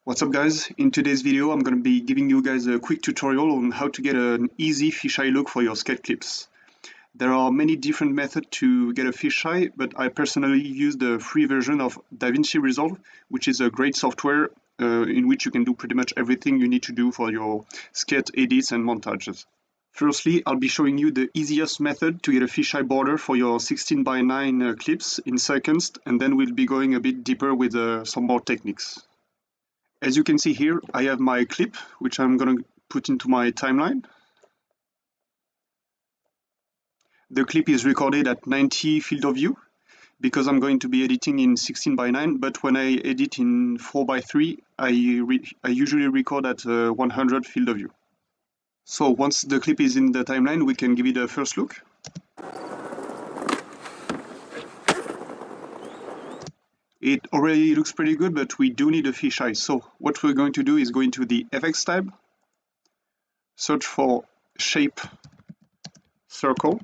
What's up guys? In today's video I'm going to be giving you guys a quick tutorial on how to get an easy fisheye look for your skate clips. There are many different methods to get a fisheye, but I personally use the free version of Davinci Resolve, which is a great software in which you can do pretty much everything you need to do for your skate edits and montages. Firstly, I'll be showing you the easiest method to get a fisheye border for your 16:9 clips in seconds, and then we'll be going a bit deeper with some more techniques. As you can see here, I have my clip, which I'm going to put into my timeline. The clip is recorded at 90 field of view because I'm going to be editing in 16:9, but when I edit in 4:3, I usually record at 100 field of view. So once the clip is in the timeline, we can give it a first look. It already looks pretty good, but we do need a fisheye. So what we're going to do is go into the FX tab, search for shape circle,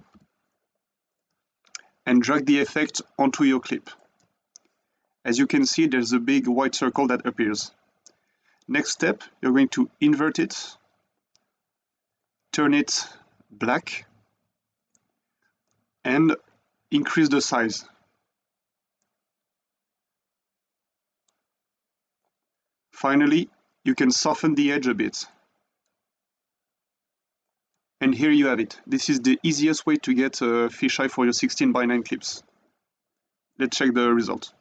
and drag the effect onto your clip. As you can see, there's a big white circle that appears. Next step, you're going to invert it, turn it black, and increase the size. Finally, you can soften the edge a bit. And here you have it. This is the easiest way to get a fisheye for your 16:9 clips. Let's check the result.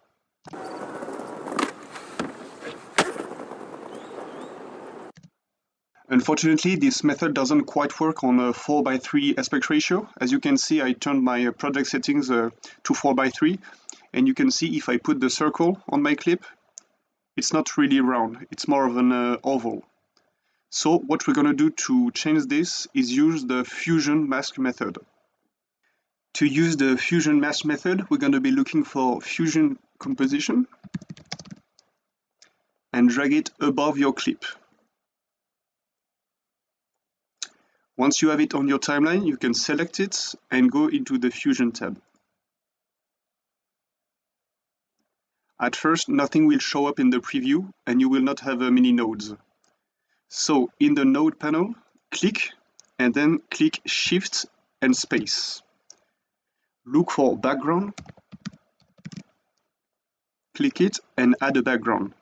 Unfortunately, this method doesn't quite work on a 4:3 aspect ratio. As you can see, I turned my project settings to 4:3, and you can see if I put the circle on my clip, it's not really round, it's more of an oval. So what we're going to do to change this is use the fusion mask method. To use the fusion mask method, we're going to be looking for fusion composition and drag it above your clip. Once you have it on your timeline, you can select it and go into the Fusion tab. At first, nothing will show up in the preview and you will not have many nodes. So in the node panel, click and then click Shift and Space. Look for background, click it and add a background.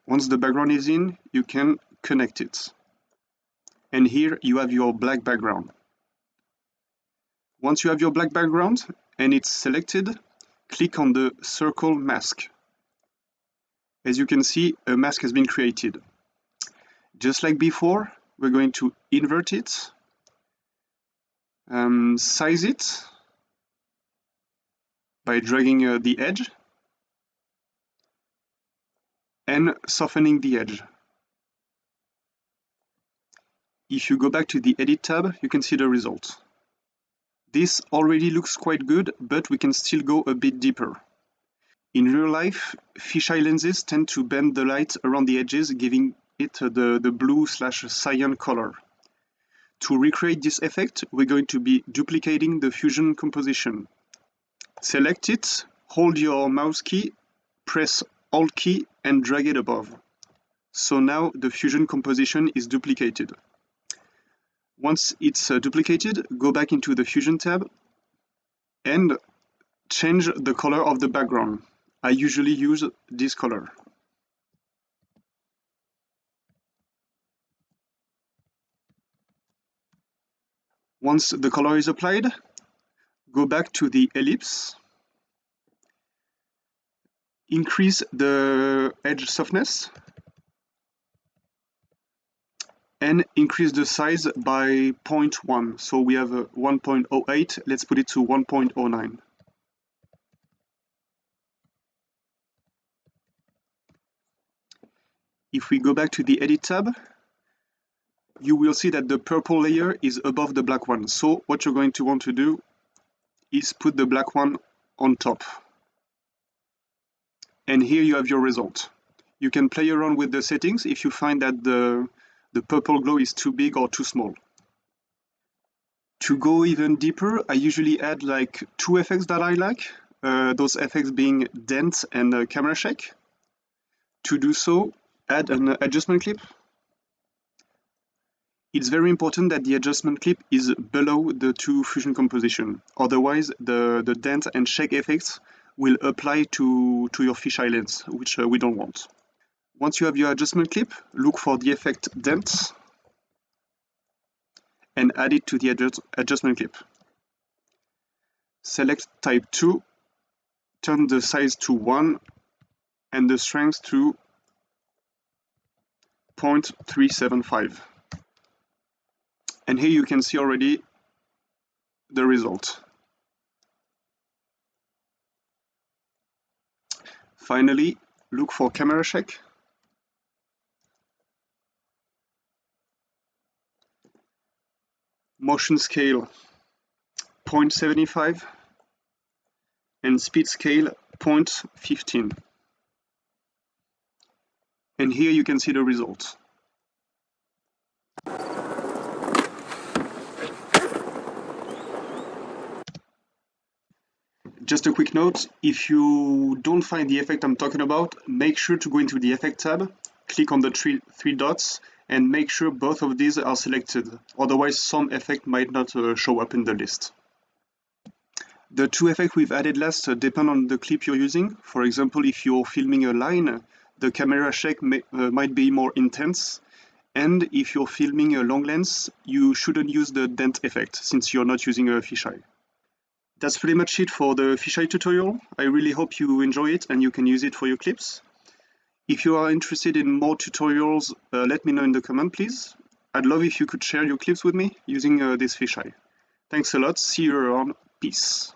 Once the background is in, you can connect it. And here you have your black background. Once you have your black background and it's selected, click on the circle mask. As you can see, a mask has been created. Just like before, we're going to invert it, size it by dragging the edge and softening the edge. If you go back to the Edit tab, you can see the result. This already looks quite good, but we can still go a bit deeper. In real life, fisheye lenses tend to bend the light around the edges, giving it the blue/cyan color. To recreate this effect, we're going to be duplicating the fusion composition. Select it, hold your mouse key, press Alt key and drag it above. So now the fusion composition is duplicated. Once it's duplicated, go back into the Fusion tab and change the color of the background. I usually use this color. Once the color is applied, go back to the ellipse, increase the edge softness, and increase the size by 0.1. So we have 1.08, let's put it to 1.09. If we go back to the Edit tab, you will see that the purple layer is above the black one. So what you're going to want to do is put the black one on top. And here you have your result. You can play around with the settings if you find that the purple glow is too big or too small. To go even deeper, I usually add like two effects that I like, those effects being dent and camera shake. To do so, Add an adjustment clip. It's very important that the adjustment clip is below the two fusion composition. Otherwise, the dent and shake effects will apply to your fisheye lens, which we don't want. Once you have your adjustment clip, look for the effect dent and add it to the adjustment clip. Select type 2, turn the size to 1 and the strength to 0.375. And here you can see already the result. Finally, look for camera shake. Motion scale 0.75 and speed scale 0.15. And here you can see the results. Just a quick note, if you don't find the effect I'm talking about, make sure to go into the Effect tab, click on the three dots, and make sure both of these are selected. Otherwise, some effect might not show up in the list. The two effects we've added last depend on the clip you're using. For example, if you're filming a line, the camera shake might be more intense. And if you're filming a long lens, you shouldn't use the dent effect since you're not using a fisheye. That's pretty much it for the fisheye tutorial. I really hope you enjoy it and you can use it for your clips. If you are interested in more tutorials, let me know in the comment, please. I'd love if you could share your clips with me using this fisheye. Thanks a lot, see you around, peace.